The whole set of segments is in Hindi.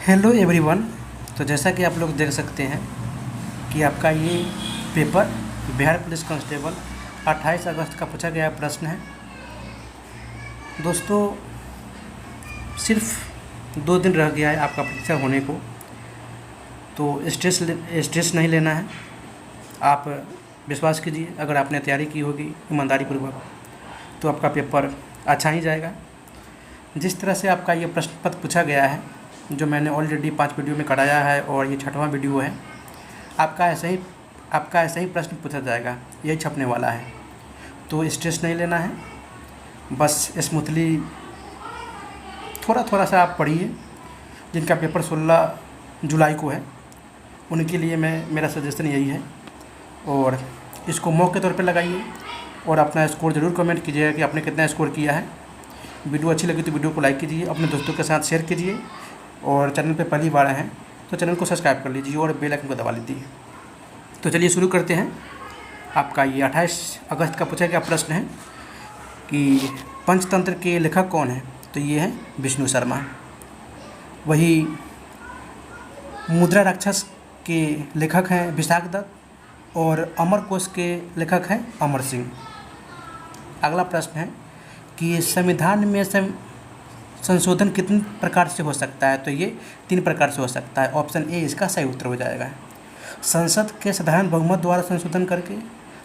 Hello everyone. तो जैसा कि आप लोग देख सकते हैं कि आपका ये पेपर बिहार पुलिस कांस्टेबल 28 अगस्त का पूछा गया प्रश्न है। दोस्तों, सिर्फ 2 दिन रह गया है आपका परीक्षा होने को, तो स्ट्रेस नहीं लेना है। आप विश्वास कीजिए, अगर आपने तैयारी की होगी ईमानदारी पूर्वक तो आपका पेपर अच्छा ही जाएगा। जिस तरह से आपका ये प्रश्न पत्र पूछा गया है, जो मैंने ऑलरेडी 5 वीडियो में कराया है और ये 6वां वीडियो है, आपका ऐसा ही प्रश्न पूछा जाएगा, यही छपने वाला है। तो स्ट्रेस नहीं लेना है, बस स्मूथली थोड़ा सा आप पढ़िए। जिनका पेपर 16 जुलाई को है उनके लिए मेरा सजेशन यही है, और इसको मॉक के तौर पे लगाइए और अपना स्कोर ज़रूर कमेंट कीजिएगा कि आपने कितना स्कोर किया है। वीडियो अच्छी लगी तो वीडियो को लाइक कीजिए, अपने दोस्तों के साथ शेयर कीजिए, और चैनल पे पहली बार हैं तो चैनल को सब्सक्राइब कर लीजिए और बेल आइकन को दबा लीजिए। तो चलिए शुरू करते हैं। आपका ये 28 अगस्त का पूछा गया प्रश्न है कि पंचतंत्र के लेखक कौन है। तो ये है विष्णु शर्मा। वही मुद्रा राक्षस के लेखक हैं विशाख दत्त, और अमर कोश के लेखक हैं अमर सिंह। अगला प्रश्न है कि संविधान में संशोधन कितने प्रकार से हो सकता है। तो ये 3 प्रकार से हो सकता है। ऑप्शन ए इसका सही उत्तर हो जाएगा। संसद के साधारण बहुमत द्वारा संशोधन करके,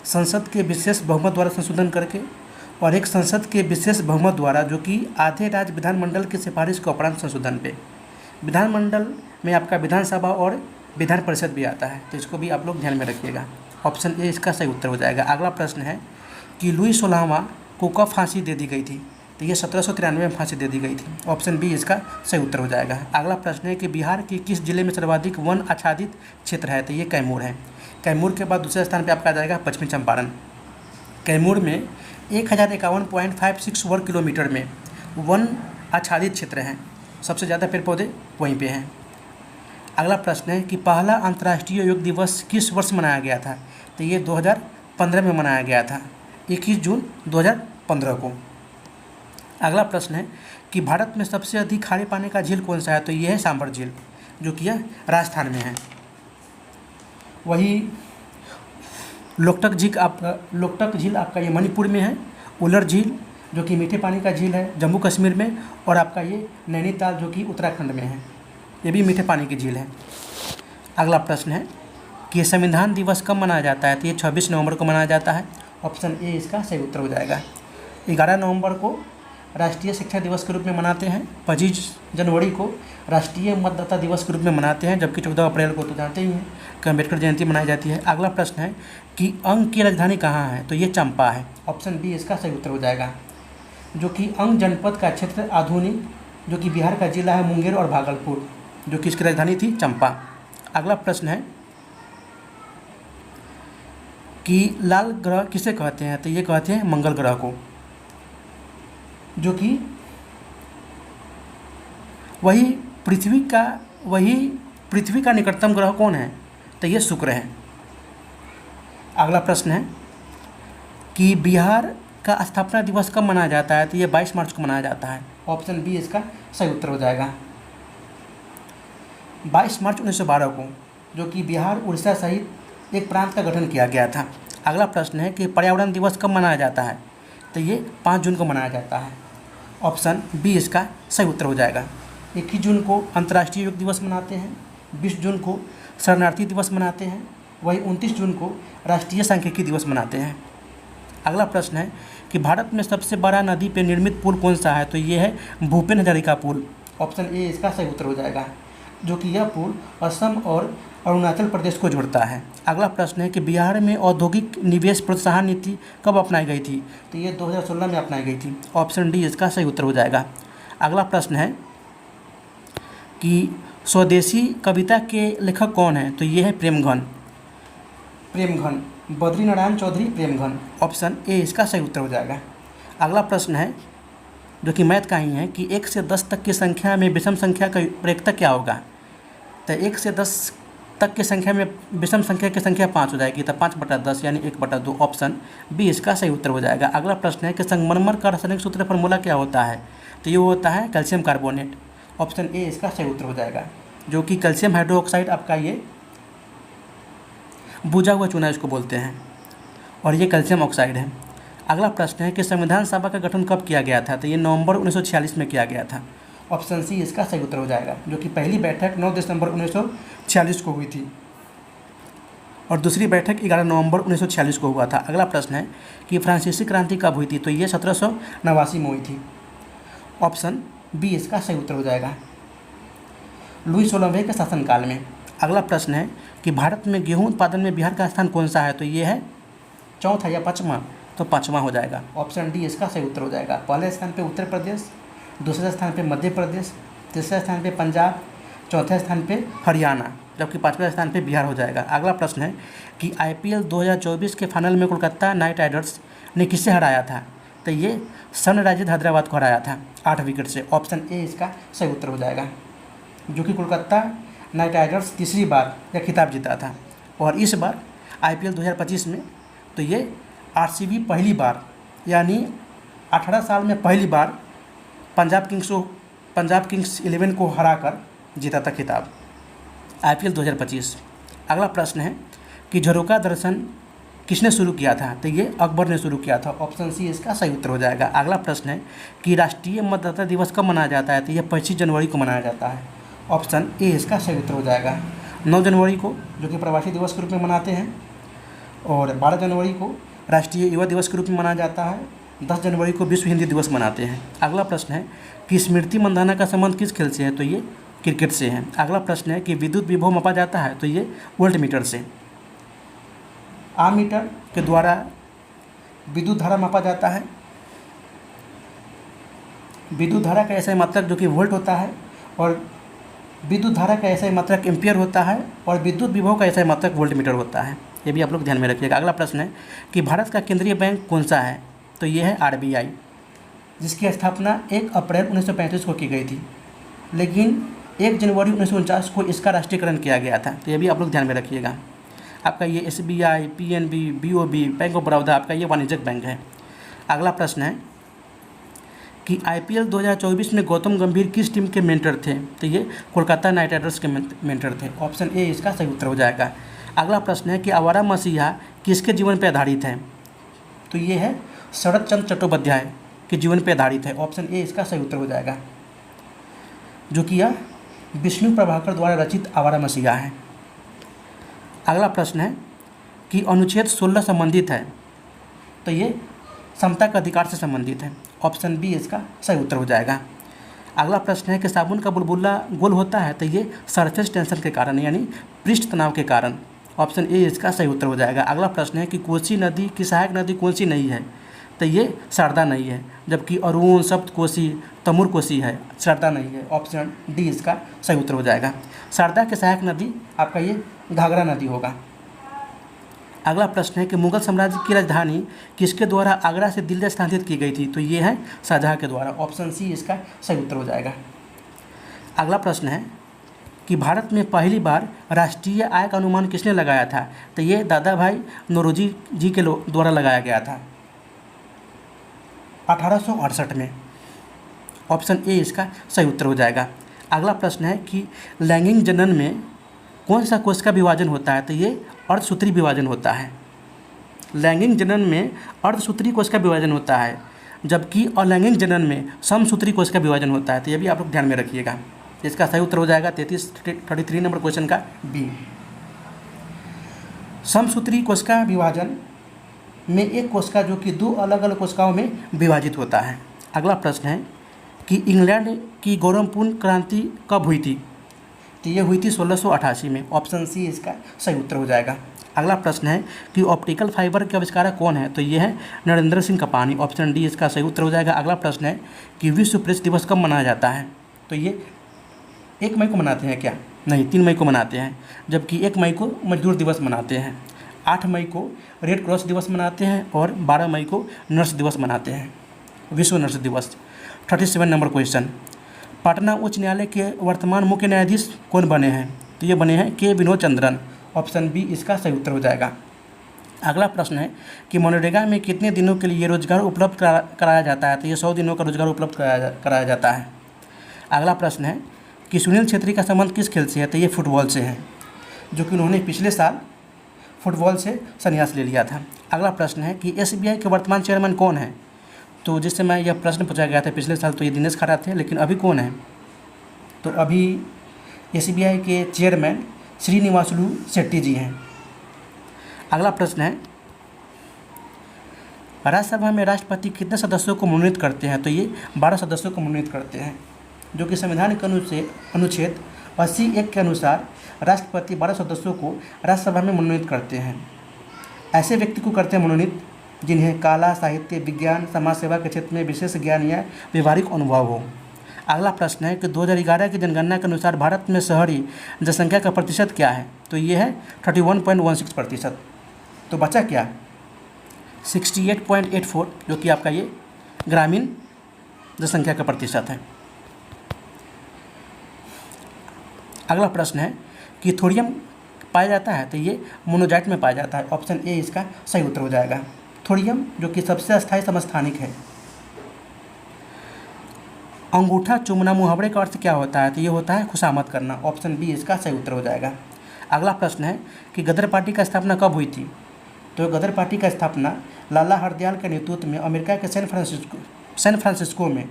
संसद के विशेष बहुमत द्वारा संशोधन करके, और एक संसद के विशेष बहुमत द्वारा जो कि आधे राज्य विधानमंडल की सिफारिश के उपरांत संशोधन पे। विधानमंडल में आपका विधानसभा और विधान परिषद भी आता है, तो इसको भी आप लोग ध्यान में रखिएगा। ऑप्शन ए इसका सही उत्तर हो जाएगा। अगला प्रश्न है कि लुई 16वां को कब फांसी दे दी गई थी। तो ये 1793 में फांसी दे दी गई थी। ऑप्शन बी इसका सही उत्तर हो जाएगा। अगला प्रश्न है कि बिहार के किस जिले में सर्वाधिक वन आच्छादित क्षेत्र है। तो ये कैमूर है। कैमूर के बाद दूसरे स्थान पे आपका आ जाएगा पश्चिमी चंपारण। कैमूर में 1051.56 वर्ग किलोमीटर में वन आच्छादित क्षेत्र हैं। सबसे ज़्यादा पेड़ पौधे वहीं पर हैं। अगला प्रश्न है कि पहला अंतर्राष्ट्रीय योग दिवस किस वर्ष मनाया गया था। तो ये 2015 में मनाया गया था, 21 जून 2015 को। अगला प्रश्न है कि भारत में सबसे अधिक खारे पानी का झील कौन सा है। तो ये है सांबर झील, जो कि यह राजस्थान में है। वही लोकटक झील आपका ये मणिपुर में है। उलर झील जो कि मीठे पानी का झील है जम्मू कश्मीर में, और आपका ये नैनीताल जो कि उत्तराखंड में है, ये भी मीठे पानी की झील है। अगला प्रश्न है कि संविधान दिवस कब मनाया जाता है। तो ये 26 नवंबर को मनाया जाता है। ऑप्शन ए इसका सही उत्तर हो जाएगा। 11 नवंबर को राष्ट्रीय शिक्षा दिवस के रूप में मनाते हैं। 25 जनवरी को राष्ट्रीय मतदाता दिवस के रूप में मनाते हैं, जबकि 14 अप्रैल को तो जानते ही हैं कि अम्बेडकर जयंती मनाई जाती है। अगला प्रश्न है कि अंग की राजधानी कहाँ है। तो ये चंपा है। ऑप्शन बी इसका सही उत्तर हो जाएगा। जो कि अंग जनपद का क्षेत्र आधुनिक, जो कि बिहार का जिला है मुंगेर और भागलपुर, जो कि इसकी राजधानी थी चंपा। अगला प्रश्न है कि लाल ग्रह किसे कहते हैं। तो ये कहते हैं मंगल ग्रह को। जो कि वही पृथ्वी का निकटतम ग्रह कौन है। तो ये शुक्र है। अगला प्रश्न है कि बिहार का स्थापना दिवस कब मनाया जाता है। तो ये 22 मार्च को मनाया जाता है। ऑप्शन बी इसका सही उत्तर हो जाएगा। 22 मार्च 1912 को, जो कि बिहार उड़ीसा सहित एक प्रांत का गठन किया गया था। अगला प्रश्न है कि पर्यावरण दिवस कब मनाया जाता है। तो ये 5 जून को मनाया जाता है। ऑप्शन बी इसका सही उत्तर हो जाएगा। 21 जून को अंतर्राष्ट्रीय योग दिवस मनाते हैं, 20 जून को शरणार्थी दिवस मनाते हैं, वही 29 जून को राष्ट्रीय सांख्यिकी दिवस मनाते हैं। अगला प्रश्न है कि भारत में सबसे बड़ा नदी पर निर्मित पुल कौन सा है। तो ये है भूपेन हजारिका पुल। ऑप्शन ए इसका सही उत्तर हो जाएगा। जो कि यह पुल असम और अरुणाचल प्रदेश को जोड़ता है। अगला प्रश्न है कि बिहार में औद्योगिक निवेश प्रोत्साहन नीति कब अपनाई गई थी। तो ये 2016 में अपनाई गई थी। ऑप्शन डी इसका सही उत्तर हो जाएगा। अगला प्रश्न है कि स्वदेशी कविता के लेखक कौन है। तो ये है प्रेमघन बद्रीनारायण चौधरी प्रेमघन। ऑप्शन ए इसका सही उत्तर हो जाएगा। अगला प्रश्न है जो कि मैथ का ही है कि 1 से 10 तक की संख्या में विषम संख्या का प्रयोक्ता क्या होगा। तो 1 से 10 तक की संख्या में विषम संख्या की संख्या 5 हो जाएगी। तो 5/10 यानी 1/2। ऑप्शन बी इसका सही उत्तर हो जाएगा। अगला प्रश्न है कि संगमरमर का रासायनिक सूत्र फॉर्मूला क्या होता है। तो ये होता है कैल्शियम कार्बोनेट। ऑप्शन ए इसका सही उत्तर हो जाएगा। जो कि कैल्शियम हाइड्रोक्साइड आपका ये बुझा हुआ चूना इसको बोलते हैं, और ये कैल्शियम ऑक्साइड है। अगला प्रश्न है कि संविधान सभा का गठन कब किया गया था? तो ये नवंबर 1946 में किया गया था। ऑप्शन सी इसका सही उत्तर हो जाएगा, जो कि पहली बैठक 9 दिसंबर 1946 को हुई थी और दूसरी बैठक 11 नवंबर 1946 को हुआ था। अगला प्रश्न है कि फ्रांसीसी क्रांति कब हुई थी? तो ये 1789 में हुई थी। ऑप्शन बी इसका सही उत्तर हो जाएगा, लुई 16वें के शासनकाल में। अगला प्रश्न है कि भारत में गेहूं उत्पादन में बिहार का स्थान कौन सा है? तो ये है चौथा या पाँचवा? तो पाँचवा हो जाएगा। ऑप्शन डी इसका सही उत्तर हो जाएगा। पहले स्थान पे उत्तर प्रदेश, दूसरे स्थान पे मध्य प्रदेश, तीसरे स्थान पे पंजाब, चौथे स्थान पे हरियाणा, जबकि पाँचवें स्थान पे बिहार हो जाएगा। अगला प्रश्न है कि IPL 2024 के फाइनल में कोलकाता नाइट राइडर्स ने किससे हराया था? तो ये सनराइजर्स हैदराबाद को हराया था 8 विकेट से। ऑप्शन ए इसका सही उत्तर हो जाएगा, जो कि कोलकाता नाइट राइडर्स तीसरी बार यह खिताब जीता था। और इस बार IPL 2025 में तो ये RCB पहली बार, यानी 18 साल में पहली बार पंजाब किंग्स 11 को हराकर जीता था खिताब IPL 2025। अगला प्रश्न है कि झरोका दर्शन किसने शुरू किया था? तो ये अकबर ने शुरू किया था। ऑप्शन सी इसका सही उत्तर हो जाएगा। अगला प्रश्न है कि राष्ट्रीय मतदाता दिवस कब मनाया जाता है? तो ये 25 जनवरी को मनाया जाता है। ऑप्शन ए इसका सही उत्तर हो जाएगा। 9 जनवरी को जो कि प्रवासी दिवस के रूप में मनाते हैं, और 12 जनवरी को राष्ट्रीय युवा दिवस के रूप में मनाया जाता है। 10 जनवरी को विश्व हिंदी दिवस मनाते हैं। अगला प्रश्न है कि स्मृति मंदाना का संबंध किस खेल से है? तो ये क्रिकेट से है। अगला प्रश्न है कि विद्युत विभव मापा जाता है? तो ये वोल्ट मीटर से। आममीटर के द्वारा विद्युत धारा मापा जाता है। विद्युत धारा का ऐसा मात्रक जो कि वोल्ट होता है, और विद्युत धारा का ऐसा मात्रक एम्पियर होता है, और विद्युत विभव का ऐसा मात्रक वोल्ट मीटर होता है। ये भी आप लोग ध्यान में रखिएगा। अगला प्रश्न है कि भारत का केंद्रीय बैंक कौन सा है? तो ये है RBI, जिसकी स्थापना 1 अप्रैल 1935 को की गई थी, लेकिन 1 जनवरी 1949 को इसका राष्ट्रीयकरण किया गया था। तो ये भी आप लोग ध्यान में रखिएगा। आपका ये SBI, PNB, BOB, bank of Baroda आपका ये वाणिज्यिक बैंक है। अगला प्रश्न है कि IPL 2024 में गौतम गंभीर किस टीम के मेंटर थे? तो ये कोलकाता नाइट राइडर्स के मेंटर थे। ऑप्शन ए इसका सही उत्तर हो जाएगा। अगला प्रश्न है कि आवारा मसीहा किसके जीवन पर आधारित है? तो ये है शरत चंद्र चट्टोपाध्याय के जीवन पर आधारित है। ऑप्शन ए इसका सही उत्तर हो जाएगा, जो कि यह विष्णु प्रभाकर द्वारा रचित आवारा मसीहा है। अगला प्रश्न है कि अनुच्छेद 16 संबंधित है? तो ये समता का अधिकार से संबंधित है। ऑप्शन बी इसका सही उत्तर हो जाएगा। अगला प्रश्न है कि साबुन का बुलबुला गोल होता है? तो ये सरफेस टेंशन के कारण, यानी पृष्ठ तनाव के कारण। ऑप्शन ए इसका सही उत्तर हो जाएगा। अगला प्रश्न है कि कोसी नदी की सहायक नदी कौन सी नहीं है? तो ये शारदा नहीं है, जबकि अरुण, सप्तकोसी, तमुर कोसी है, शारदा नहीं है। ऑप्शन डी इसका सही उत्तर हो जाएगा। शारदा के सहायक नदी आपका ये घाघरा नदी होगा। अगला प्रश्न है कि मुगल साम्राज्य की राजधानी किसके द्वारा आगरा से दिल्ली स्थानांतरित की गई थी? तो ये है शाहजहाँ के द्वारा। ऑप्शन सी इसका सही उत्तर हो जाएगा। अगला प्रश्न है कि भारत में पहली बार राष्ट्रीय आय का अनुमान किसने लगाया था? तो ये दादा भाई नौरोजी जी के द्वारा लगाया गया था 1868 में। ऑप्शन ए इसका सही उत्तर हो जाएगा। अगला प्रश्न है कि लैंगिक जनन में कौन सा कोश का विभाजन होता है? तो ये अर्धसूत्री विभाजन होता है। लैंगिक जनन में अर्धसूत्री कोश का विभाजन होता है, जबकि अलैंगिक जनन में समसूत्री कोश का विभाजन होता है। तो ये भी आप लोग ध्यान में रखिएगा। इसका सही उत्तर हो जाएगा 33 नंबर क्वेश्चन का बी। समसूत्री कोशिका विभाजन में एक कोशिका जो कि 2 अलग अलग कोशिकाओं में विभाजित होता है। अगला प्रश्न है कि इंग्लैंड की गौरवपूर्ण क्रांति कब हुई थी? तो ये हुई थी 1688 में। ऑप्शन सी इसका सही उत्तर हो जाएगा। अगला प्रश्न है कि ऑप्टिकल फाइबर के आविष्कारक कौन है? तो ये है नरेंद्र सिंह कपानी। ऑप्शन डी इसका सही उत्तर हो जाएगा। अगला प्रश्न है कि विश्व प्रेस दिवस कब मनाया जाता है? तो ये 1 मई को मनाते हैं क्या? नहीं, 3 मई को मनाते हैं, जबकि 1 मई को मजदूर दिवस मनाते हैं, 8 मई को रेड क्रॉस दिवस मनाते हैं, और 12 मई को नर्स दिवस मनाते हैं, विश्व नर्स दिवस। 37 नंबर क्वेश्चन, पटना उच्च न्यायालय के वर्तमान मुख्य न्यायाधीश कौन बने हैं? तो ये बने हैं के विनोद चंद्रन। ऑप्शन बी इसका सही उत्तर हो जाएगा। अगला प्रश्न है कि मनरेगा में कितने दिनों के लिए रोजगार उपलब्ध कराया जाता है? तो ये 100 दिनों का रोजगार उपलब्ध कराया जाता है। अगला प्रश्न है कि सुनील छेत्री का संबंध किस खेल से है, तो ये फुटबॉल से है, जो कि उन्होंने पिछले साल फुटबॉल से संन्यास ले लिया था। अगला प्रश्न है कि एसबीआई के वर्तमान चेयरमैन कौन है। तो जिस समय यह प्रश्न पूछा गया था पिछले साल तो ये दिनेश खरा थे, लेकिन अभी कौन है, तो अभी एसबीआई के चेयरमैन श्रीनिवासलू शेट्टी जी हैं। अगला प्रश्न है राज्यसभा में राष्ट्रपति कितने सदस्यों को मनोनीत करते हैं, तो ये 12 सदस्यों को मनोनीत करते हैं, जो कि संविधान के अनुच्छेद 80(1) के अनुसार राष्ट्रपति 12 सदस्यों को राज्यसभा में मनोनीत करते हैं। ऐसे व्यक्ति को करते हैं मनोनीत जिन्हें कला, साहित्य, विज्ञान, समाज सेवा के क्षेत्र में विशेष ज्ञान या व्यवहारिक अनुभव हो। अगला प्रश्न है कि 2011 की जनगणना के अनुसार भारत में शहरी जनसंख्या का प्रतिशत क्या है, तो ये है 31.16%। तो बचा क्या 68.84, जो कि आपका ये ग्रामीण जनसंख्या का प्रतिशत है। अगला प्रश्न है कि थोरियम पाया जाता है, तो ये मोनोजाइट में पाया जाता है। ऑप्शन ए इसका सही उत्तर हो जाएगा। थोरियम जो कि सबसे अस्थायी समस्थानिक है। अंगूठा चूमना मुहावरे का अर्थ क्या होता है, तो ये होता है खुशामद करना। ऑप्शन बी इसका सही उत्तर हो जाएगा। अगला प्रश्न है कि गदर पार्टी का स्थापना कब हुई थी, तो गदर पार्टी का स्थापना लाला हरदयाल के नेतृत्व में अमेरिका के सैन फ्रांसिस्को में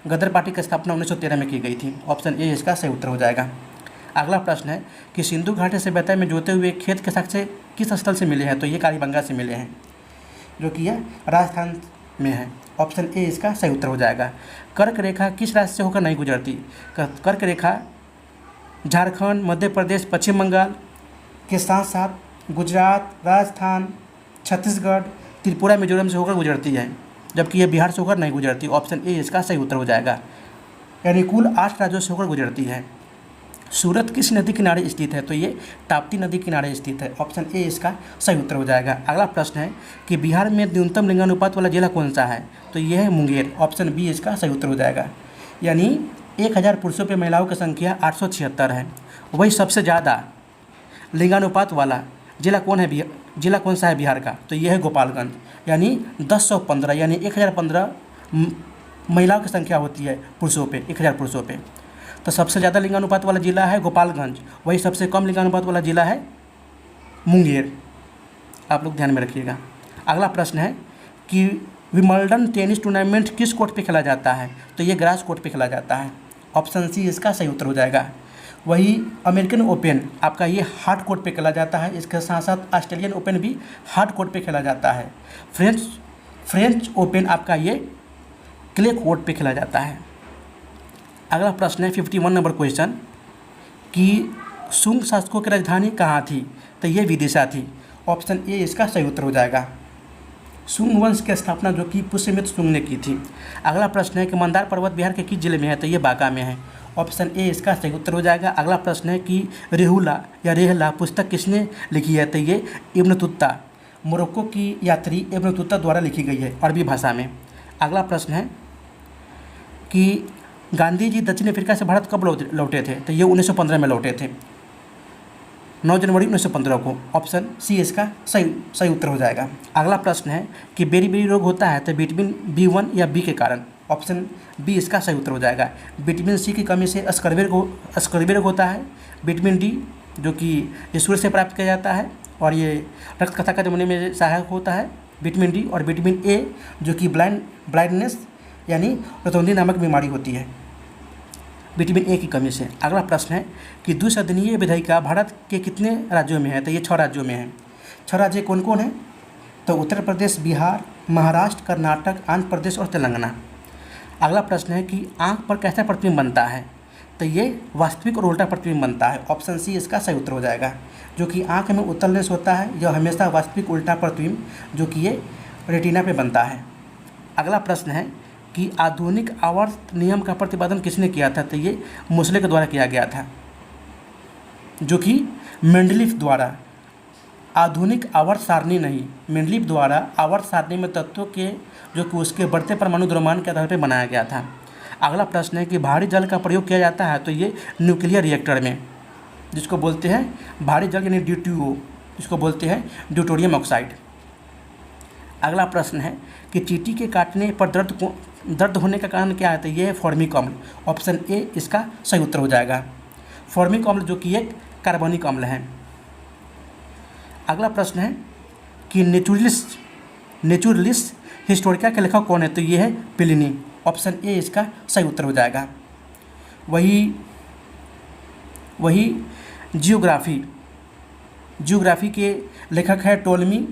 गदर पार्टी की स्थापना 1913 में की गई थी। ऑप्शन ए इसका सही उत्तर हो जाएगा। अगला प्रश्न है कि सिंधु घाटी सभ्यता में जोते हुए खेत के साक्ष्य किस स्थल से मिले हैं, तो ये कालीबंगा से मिले हैं, जो कि यह राजस्थान में है। ऑप्शन ए इसका सही उत्तर हो जाएगा। कर्क रेखा किस राज्य से होकर नहीं गुजरती, कर्क रेखा झारखंड, मध्य प्रदेश, पश्चिम बंगाल के साथ साथ गुजरात, राजस्थान, छत्तीसगढ़, त्रिपुरा, मिजोरम से होकर गुजरती है, जबकि यह बिहार से होकर नहीं गुजरती। ऑप्शन ए इसका सही उत्तर हो जाएगा। यानी कुल 8 राज्यों से होकर गुजरती है। सूरत किस नदी किनारे स्थित है, तो ये ताप्ती नदी किनारे स्थित है। ऑप्शन ए इसका सही उत्तर हो जाएगा। अगला प्रश्न है कि बिहार में न्यूनतम लिंगानुपात वाला जिला कौन सा है, तो ये है मुंगेर। ऑप्शन बी इसका सही उत्तर हो जाएगा। यानी 1000 पुरुषों पर महिलाओं की संख्या 876 है। वही सबसे ज़्यादा लिंगानुपात वाला जिला जिला कौन सा है बिहार का, तो यह है गोपालगंज। यानी 1015, यानी 1015 महिलाओं की संख्या होती है पुरुषों पे 1000 पुरुषों पे। तो सबसे ज़्यादा लिंगानुपात वाला जिला है गोपालगंज, वही सबसे कम लिंगानुपात वाला जिला है मुंगेर। आप लोग ध्यान में रखिएगा। अगला प्रश्न है कि विंबलडन टेनिस टूर्नामेंट किस कोर्ट पे खेला जाता है, तो ये ग्रास कोर्ट पे खेला जाता है। ऑप्शन सी इसका सही उत्तर हो जाएगा। वही अमेरिकन ओपन आपका ये हार्ड कोर्ट पे खेला जाता है। इसके साथ साथ ऑस्ट्रेलियन ओपन भी हार्ड कोर्ट पे खेला जाता है। फ्रेंच ओपन आपका ये क्ले कोर्ट पे खेला जाता है। अगला प्रश्न है 51 नंबर क्वेश्चन कि शुंग शासकों की राजधानी कहाँ थी, तो ये विदिशा थी। ऑप्शन ए इसका सही उत्तर हो जाएगा। शुंग वंश की स्थापना जो कि पुष्यमित्र शुंग ने की थी। अगला प्रश्न है कि मंदार पर्वत बिहार के किस जिले में है, तो ये बांका में है। ऑप्शन ए इसका सही उत्तर हो जाएगा। अगला प्रश्न है कि रेहुला या रेहला पुस्तक किसने लिखी है, तो ये इब्न तुत्ता, मोरक्को की यात्री इब्न तुत्ता द्वारा लिखी गई है अरबी भाषा में। अगला प्रश्न है कि गांधी जी दक्षिण अफ्रीका से भारत कब लौटे थे, तो ये 1915 में लौटे थे, 9 जनवरी 1915 को। ऑप्शन सी इसका सही उत्तर हो जाएगा। अगला प्रश्न है कि बेरी रोग होता है तो विटामिन B1 या बी के कारण। ऑप्शन बी इसका सही उत्तर हो जाएगा। विटामिन सी की कमी से स्कर्वी रोग होता है। विटामिन डी जो कि सूर्य से प्राप्त किया जाता है और ये रक्त कथा का जमने में सहायक होता है, विटामिन डी। और विटामिन ए जो कि ब्लाइंडनेस यानी रतौंधी नामक बीमारी होती है विटामिन ए की कमी से। अगला प्रश्न है कि द्विसदनीय विधायिका भारत के कितने राज्यों में है, तो ये 6 राज्यों में है। 6 राज्य कौन कौन है, तो उत्तर प्रदेश, बिहार, महाराष्ट्र, कर्नाटक, आंध्र प्रदेश और तेलंगाना। अगला प्रश्न है कि आँख पर कैसा प्रतिबिंब बनता है, तो ये वास्तविक और उल्टा प्रतिबिंब बनता है। ऑप्शन सी इसका सही उत्तर हो जाएगा। जो कि आँख में उत्तल लेंस होता है, यह हमेशा वास्तविक उल्टा प्रतिबिंब जो कि ये रेटिना पे बनता है। अगला प्रश्न है कि आधुनिक आवर्त नियम का प्रतिपादन किसने किया था, तो ये मोसले के द्वारा किया गया था, जो कि मेंडलीफ द्वारा। आधुनिक आवर्त सारणी नहीं, मेंडलीफ द्वारा आवर्त सारणी में तत्वों के जो कि उसके बढ़ते परमाणु द्रव्यमान के आधार पर बनाया गया था। अगला प्रश्न है कि भारी जल का प्रयोग किया जाता है, तो ये न्यूक्लियर रिएक्टर में, जिसको बोलते हैं भारी जल यानी D2O, इसको बोलते हैं ड्यूटोरियम ऑक्साइड। अगला प्रश्न है कि चींटी के काटने पर दर्द होने का कारण क्या है, तो ये है फॉर्मिक अम्ल। ऑप्शन ए इसका सही उत्तर हो जाएगा। फॉर्मिक अम्ल जो कि एक कार्बनिक अम्ल है। अगला प्रश्न है कि नेचुरलिस्ट हिस्टोरिका के लेखक कौन है, तो ये है प्लिनी। ऑप्शन ए इसका सही उत्तर हो जाएगा। वही जियोग्राफी के लेखक है टोलमी।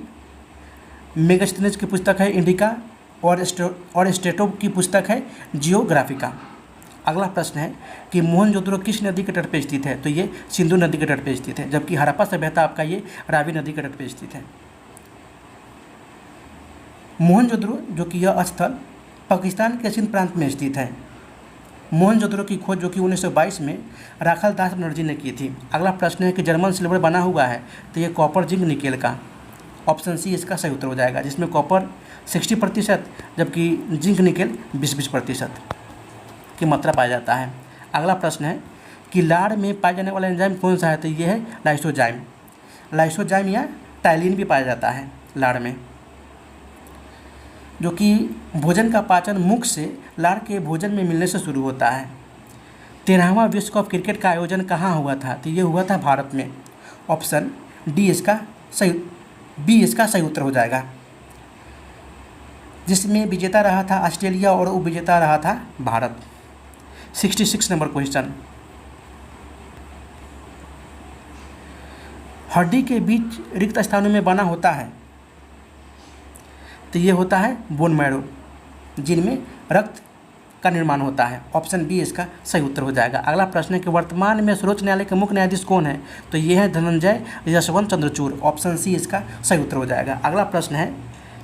मेगास्थनीज की पुस्तक है इंडिका और स्ट्रेटो की पुस्तक है जियोग्राफिका। अगला प्रश्न है कि मोहनजोदड़ो किस नदी के तट पर स्थित है, तो ये सिंधु नदी के तट पर स्थित है, जबकि हड़प्पा सभ्यता आपका ये रावी नदी के तट पर स्थित है। मोहनजोदड़ो जो कि यह स्थल पाकिस्तान के सिंध प्रांत में स्थित है। मोहनजोदड़ो की खोज जो कि 1922 में राखाल दास बनर्जी ने की थी। अगला प्रश्न है कि जर्मन सिल्वर बना हुआ है, तो ये कॉपर जिंक निकेल का। ऑप्शन सी इसका सही उत्तर हो जाएगा, जिसमें कॉपर 60% जबकि जिंक निकेल 20% की मात्रा पाया जाता है। अगला प्रश्न है कि लार में पाया जाने वाला एंजाइम कौन सा है, तो ये है लाइसोजाइम या टाइलिन भी पाया जाता है लार में, जो कि भोजन का पाचन मुख से लार के भोजन में मिलने से शुरू होता है। 13वां विश्व कप क्रिकेट का आयोजन कहाँ हुआ था, तो ये हुआ था भारत में। ऑप्शन बी इसका सही उत्तर हो जाएगा, जिसमें विजेता रहा था ऑस्ट्रेलिया और उपविजेता रहा था भारत। 66 नंबर क्वेश्चन, हड्डी के बीच रिक्त स्थानों में बना होता है, तो ये होता है बोन मैरो, जिनमें रक्त का निर्माण होता है। ऑप्शन बी इसका सही उत्तर हो जाएगा। अगला प्रश्न है कि वर्तमान में सर्वोच्च न्यायालय के मुख्य न्यायाधीश कौन है, तो ये है धनंजय यशवंत चंद्रचूड़। ऑप्शन सी इसका सही उत्तर हो जाएगा। अगला प्रश्न है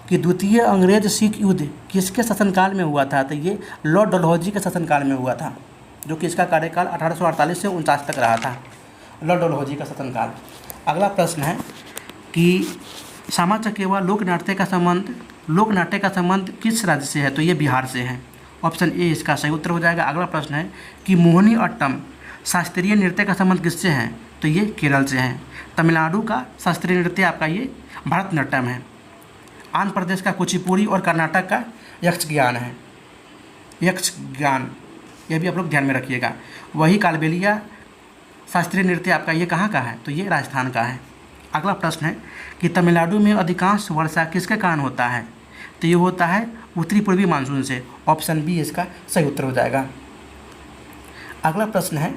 कि द्वितीय अंग्रेज सिख युद्ध किसके शासनकाल में हुआ था, तो ये लॉर्ड डलहौजी के शासनकाल में हुआ था, जो कि इसका कार्यकाल 1848 से 49 तक रहा था, लॉर्ड डलहौजी का शासनकाल। अगला प्रश्न है कि श्यामा चकेवा लोक नाट्य का संबंध किस राज्य से है, तो ये बिहार से है। ऑप्शन ए इसका सही उत्तर हो जाएगा। अगला प्रश्न है कि मोहिनी अट्टम शास्त्रीय नृत्य का संबंध किससे है, तो ये केरल से है। तमिलनाडु का शास्त्रीय नृत्य आपका ये भरतनाट्यम है। आंध्र प्रदेश का कुचिपुड़ी और कर्नाटक का यक्षगान है। यक्षगान यह भी आप लोग ध्यान में रखिएगा। वही कालबेलिया शास्त्रीय नृत्य आपका ये कहाँ का है, तो ये राजस्थान का है। अगला प्रश्न है कि तमिलनाडु में अधिकांश वर्षा किसके कारण होता है, तो ये होता है उत्तरी पूर्वी मानसून से। ऑप्शन बी इसका सही उत्तर हो जाएगा। अगला प्रश्न है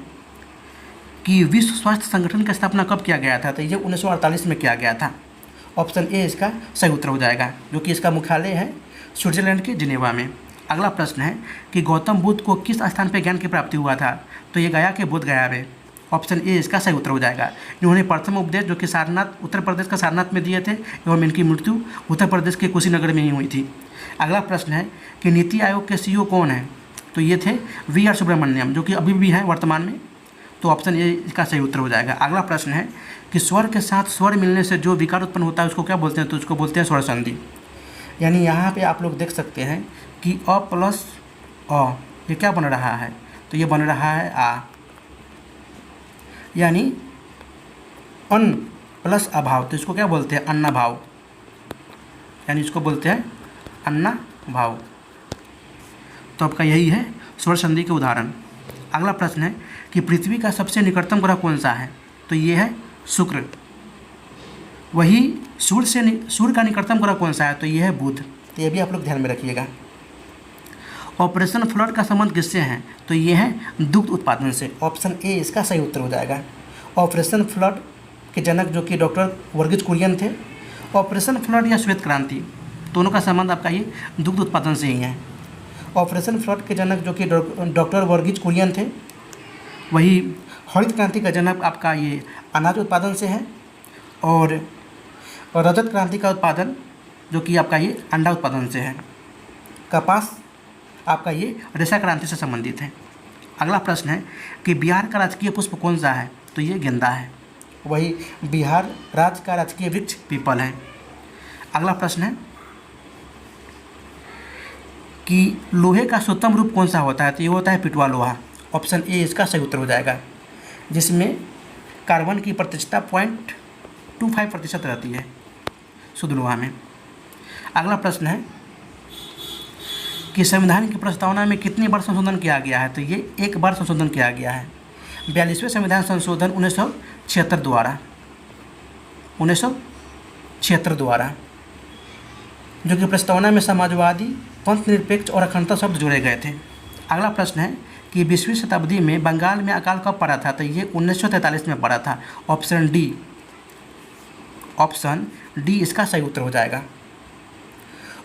कि विश्व स्वास्थ्य संगठन की स्थापना कब किया गया था, तो ये 1948 में किया गया था। ऑप्शन ए इसका सही उत्तर हो जाएगा, जो कि इसका मुख्यालय है स्विट्जरलैंड के जिनेवा में। अगला प्रश्न है कि गौतम बुद्ध को किस स्थान पर ज्ञान की प्राप्ति हुआ था, तो ये गया के बोध गया में। ऑप्शन ए इसका सही उत्तर हो जाएगा। इन्होंने प्रथम उपदेश जो कि सारनाथ उत्तर प्रदेश का सारनाथ में दिए थे एवं इनकी मृत्यु उत्तर प्रदेश के कुशीनगर में ही हुई थी। अगला प्रश्न है कि नीति आयोग के सीईओ कौन है, तो ये थे वी आर सुब्रमण्यम, जो कि अभी भी हैं वर्तमान में, तो ऑप्शन ए इसका सही उत्तर हो जाएगा। अगला प्रश्न है कि स्वर के साथ स्वर मिलने से जो विकार उत्पन्न होता है उसको क्या बोलते हैं, तो उसको बोलते हैं स्वर संधि। यानी यहाँ पे आप लोग देख सकते हैं कि अ प्लस अ ये क्या बन रहा है, तो ये बन रहा है आ, यानी अन्न प्लस अभाव, तो इसको क्या बोलते हैं अन्ना भाव, यानी इसको बोलते हैं अन्ना भाव। तो आपका यही है स्वर संधि के उदाहरण। अगला प्रश्न है कि पृथ्वी का सबसे निकटतम ग्रह कौन सा है, तो ये है शुक्र। वही सूर्य का निकटतम ग्रह कौन सा है, तो ये है बुध। तो ये भी आप लोग ध्यान में रखिएगा। ऑपरेशन फ्लड का संबंध किससे है, तो ये है दुग्ध उत्पादन से। ऑप्शन ए इसका सही उत्तर हो जाएगा। ऑपरेशन फ्लड के जनक जो कि डॉक्टर वर्गीज कुरियन थे। ऑपरेशन फ्लड या श्वेत क्रांति दोनों का संबंध आपका ये दुग्ध उत्पादन से ही है। ऑपरेशन फ्लड के जनक जो कि डॉक्टर वर्गीज कुरियन थे, वही हरित क्रांति का जनक आपका ये अनाज उत्पादन से है, और रजत क्रांति का उत्पादन जो कि आपका ये अंडा उत्पादन से है। कपास आपका ये रेशा क्रांति से संबंधित है। अगला प्रश्न है कि बिहार का राजकीय पुष्प कौन सा है, तो ये गेंदा है। वही बिहार राज्य का राजकीय वृक्ष पीपल है। अगला प्रश्न है कि लोहे का शुद्धतम रूप कौन सा होता है, तो ये होता है पिटवा लोहा। ऑप्शन ए इसका सही उत्तर हो जाएगा, जिसमें कार्बन की प्रतिशतता 0.25% रहती है शुद्ध लोहा में। अगला प्रश्न है कि संविधान की प्रस्तावना में कितनी बार संशोधन किया गया है? तो ये एक बार संशोधन किया गया है। 42वें संविधान संशोधन 1976 द्वारा, जो कि प्रस्तावना में समाजवादी, पंथ निरपेक्ष और अखंडता शब्द जोड़े गए थे। अगला प्रश्न है कि 20वीं शताब्दी में बंगाल में अकाल कब पड़ा था? तो ये 1943 में पड़ा था। ऑप्शन डी इसका सही उत्तर हो जाएगा।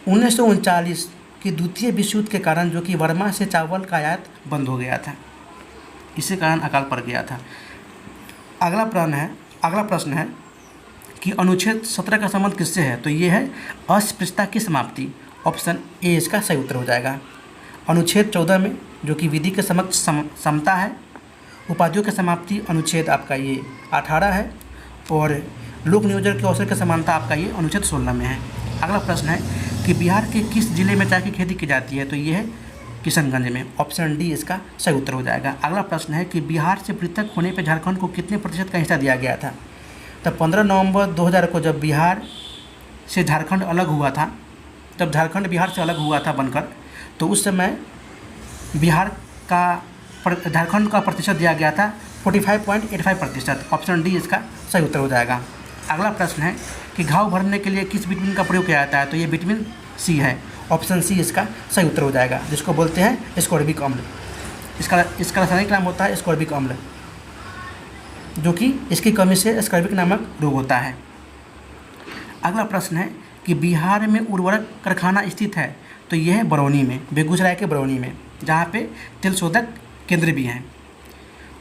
1939 की द्वितीय विश्व युद्ध के कारण, जो कि बर्मा से चावल का आयात बंद हो गया था, इसी कारण अकाल पड़ गया था। अगला प्रश्न है कि अनुच्छेद 17 का संबंध किससे है? तो ये है अस्पृश्यता की समाप्ति। ऑप्शन ए इसका सही उत्तर हो जाएगा। अनुच्छेद 14 में, जो कि विधि के समक्ष समता है, उपाधियों की समाप्ति अनुच्छेद आपका ये 18 है, और लोक नियोजन के अवसर की समानता आपका ये अनुच्छेद 16 में है। अगला प्रश्न है कि बिहार के किस जिले में चाय की खेती की जाती है? तो ये है किशनगंज में। ऑप्शन डी इसका सही उत्तर हो जाएगा। अगला प्रश्न है कि बिहार से पृथक होने पर झारखंड को कितने प्रतिशत का हिस्सा दिया गया था? तब 15 नवंबर 2000 को जब बिहार से झारखंड अलग हुआ था, जब झारखंड बिहार से अलग हुआ था बनकर, तो उस समय झारखंड का प्रतिशत दिया गया था 45.85%। ऑप्शन डी इसका सही उत्तर हो जाएगा। अगला प्रश्न है कि घाव भरने के लिए किस विटामिन का प्रयोग किया जाता है? तो ये विटामिन सी है। ऑप्शन सी इसका सही उत्तर हो जाएगा, जिसको बोलते हैं एस्कॉर्बिक अम्ल। इसका रासायनिक नाम होता है एस्कॉर्बिक अम्ल, जो कि इसकी कमी से एस्कॉर्बिक नामक रोग होता है। अगला प्रश्न है कि बिहार में उर्वरक कारखाना स्थित है? तो यह है बरौनी में, बेगूसराय के बरौनी में, जहाँ पे तेल शोधक केंद्र भी हैं।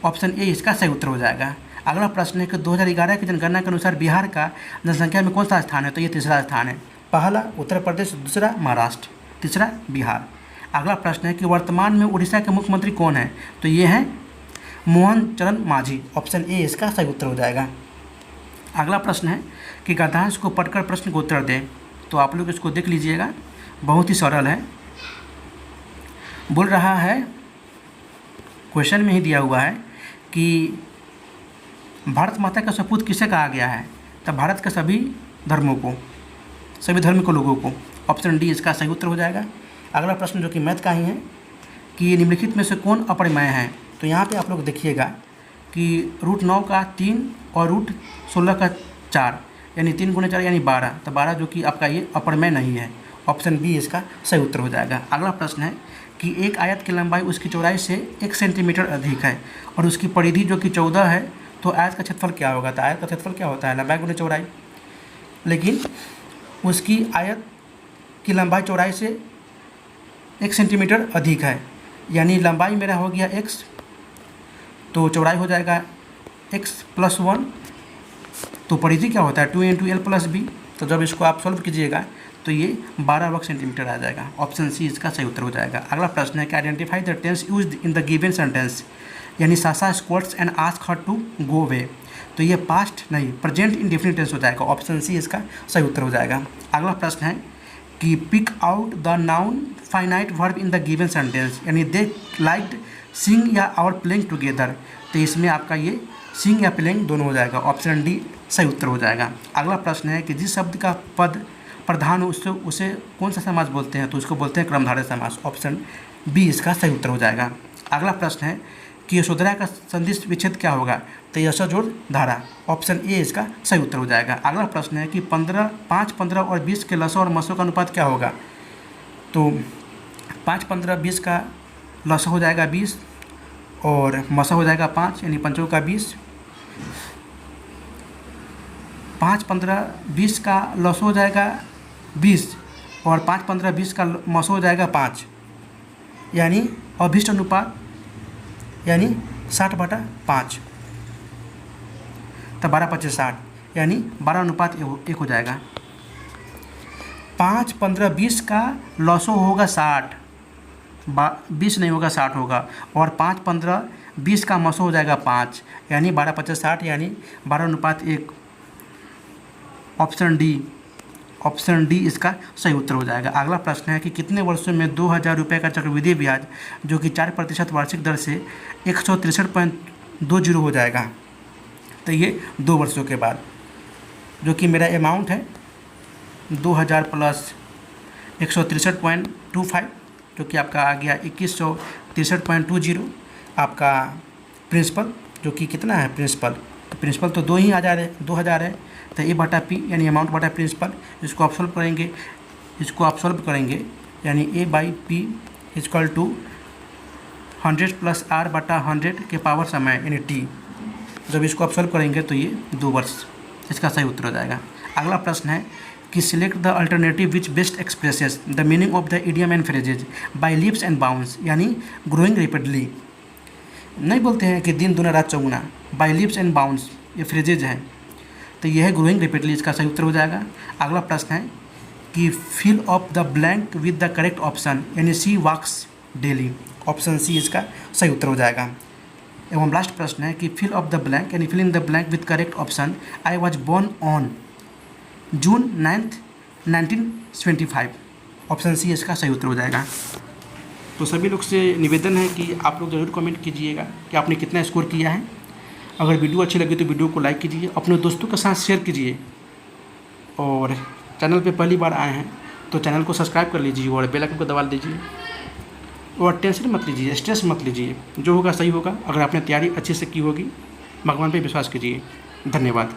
ऑप्शन ए इसका सही उत्तर हो जाएगा। अगला प्रश्न है कि 2011 की जनगणना के अनुसार बिहार का जनसंख्या में कौन सा स्थान है? तो ये तीसरा स्थान है। पहला उत्तर प्रदेश, दूसरा महाराष्ट्र, तीसरा बिहार। अगला प्रश्न है कि वर्तमान में उड़ीसा के मुख्यमंत्री कौन है? तो ये हैं मोहन चरण मांझी। ऑप्शन ए इसका सही उत्तर हो जाएगा। अगला प्रश्न है कि गद्यांश को पढ़कर प्रश्न को उत्तर दें। तो आप लोग इसको देख लीजिएगा, बहुत ही सरल है। बोल रहा है, क्वेश्चन में ही दिया हुआ है कि भारत माता का सपूत किसे कहा गया है? तब भारत के सभी धर्मों को, सभी धर्म के लोगों को। ऑप्शन डी इसका सही उत्तर हो जाएगा। अगला प्रश्न जो कि मैथ का ही है कि निम्नलिखित में से कौन अपरिमेय है? तो यहाँ पे आप लोग देखिएगा कि √9 का 3 और √16 का 4, यानी 3 × 4 यानी 12। तो 12 जो कि आपका ये अपरिमेय नहीं है। ऑप्शन बी इसका सही उत्तर हो जाएगा। अगला प्रश्न है कि एक आयत की लंबाई उसकी चौड़ाई से 1 सेंटीमीटर अधिक है और उसकी परिधि जो कि 14 है, तो आयत का क्षेत्रफल क्या होगा? तो आयत का क्षेत्रफल क्या होता है? लंबाई गुने चौड़ाई। लेकिन उसकी आयत की लंबाई चौड़ाई से 1 सेंटीमीटर अधिक है, यानी लंबाई मेरा हो गया x, तो चौड़ाई हो जाएगा x + 1, तो परिधि क्या होता है? 2 × l + b। तो जब इसको आप सॉल्व कीजिएगा तो ये 12 वर्ग सेंटीमीटर आ जाएगा। ऑप्शन सी इसका सही उत्तर हो जाएगा। अगला प्रश्न है कि identify the tense used in the given sentence, यानी Sasha squats and ask her to go way. तो ये पास्ट नहीं, प्रेजेंट इंडेफिनिट टेंस हो जाएगा। ऑप्शन सी इसका सही उत्तर हो जाएगा। अगला प्रश्न है कि pick out the noun finite verb in the given sentence, यानी दे लाइक्ड सिंग या और प्लेइंग टुगेदर। तो इसमें आपका ये सिंग या प्लेइंग दोनों हो जाएगा। ऑप्शन डी सही उत्तर हो जाएगा। अगला प्रश्न है कि जिस शब्द का पद प्रधान हो उसे कौन सा समास बोलते हैं? तो उसको बोलते हैं क्रमधारय समास। ऑप्शन बी इसका सही उत्तर हो जाएगा। अगला प्रश्न है कि यशोधरा का संधि विच्छेद क्या होगा? तो यश जोड़ धारा। ऑप्शन ए इसका सही उत्तर हो जाएगा। अगला प्रश्न है कि 5, 15 और 20 के लसों और मसों का अनुपात क्या होगा? तो 5, 15, 20 का लसो हो जाएगा 20 और मसा हो जाएगा 5, यानी 5 का 20। 5, 15, 20 का लसो हो जाएगा 20 और 5, 15, 20 का मसो हो जाएगा 5, यानी अभिष्ट अनुपात यानी 60/5। तो 12, 25, 60, यानी 12:1 हो जाएगा। 5, 15, 20 का लसो होगा 60, 20 नहीं होगा 60 होगा, और 5, 15, 20 का मसो हो जाएगा 5, यानी 12, 25, 60, यानी 12:1। ऑप्शन डी इसका सही उत्तर हो जाएगा। अगला प्रश्न है कि कितने वर्षों में 2000 रुपये का चक्रवृद्धि ब्याज जो कि 4% वार्षिक दर से 163.20 हो जाएगा? तो ये 2 वर्षों के बाद, जो कि मेरा अमाउंट है 2000 + 163.25 जो कि आपका आ गया 2163.20। आपका प्रिंसिपल जो कि कितना है प्रिंसिपल, तो प्रिंसिपल तो 2000 है, तो ए बटा पी यानी अमाउंट बटा प्रिंसिपल, इसको आप सॉल्व करेंगे यानी A by P equal to 100 plus R बटा 100 के पावर समय यानी टी। जब इसको आप सॉल्व करेंगे तो ये 2 वर्ष इसका सही उत्तर हो जाएगा। अगला प्रश्न है कि select the alternative which best expresses the meaning of the idiom and phrases by leaps and bounds, यानी ग्रोइंग रेपिडली। नहीं बोलते हैं कि दिन दुना रात चौगुना, बाय लीप्स एंड बाउंड्स ये फ्रेजेज हैं, तो यह है ग्रोइंग रेपिडली, इसका सही उत्तर हो जाएगा। अगला प्रश्न है कि fill up the blank with the correct option, यानी सी वॉक्स डेली, ऑप्शन सी इसका सही उत्तर हो जाएगा। एवं लास्ट प्रश्न है कि फिल अप द ब्लैंक यानी fill in the blank with correct option, I was born on June 9, 1925, option C इसका सही उत्तर हो जाएगा। तो सभी लोग से निवेदन है कि आप लोग ज़रूर कमेंट कीजिएगा कि आपने कितना स्कोर किया है। अगर वीडियो अच्छी लगी तो वीडियो को लाइक कीजिए, अपने दोस्तों के साथ शेयर कीजिए, और चैनल पे पहली बार आए हैं तो चैनल को सब्सक्राइब कर लीजिए और बेल आइकन को दबा दीजिए। और टेंशन मत लीजिए, स्ट्रेस मत लीजिए, जो होगा सही होगा। अगर आपने तैयारी अच्छे से की होगी, भगवान पे विश्वास कीजिए। धन्यवाद।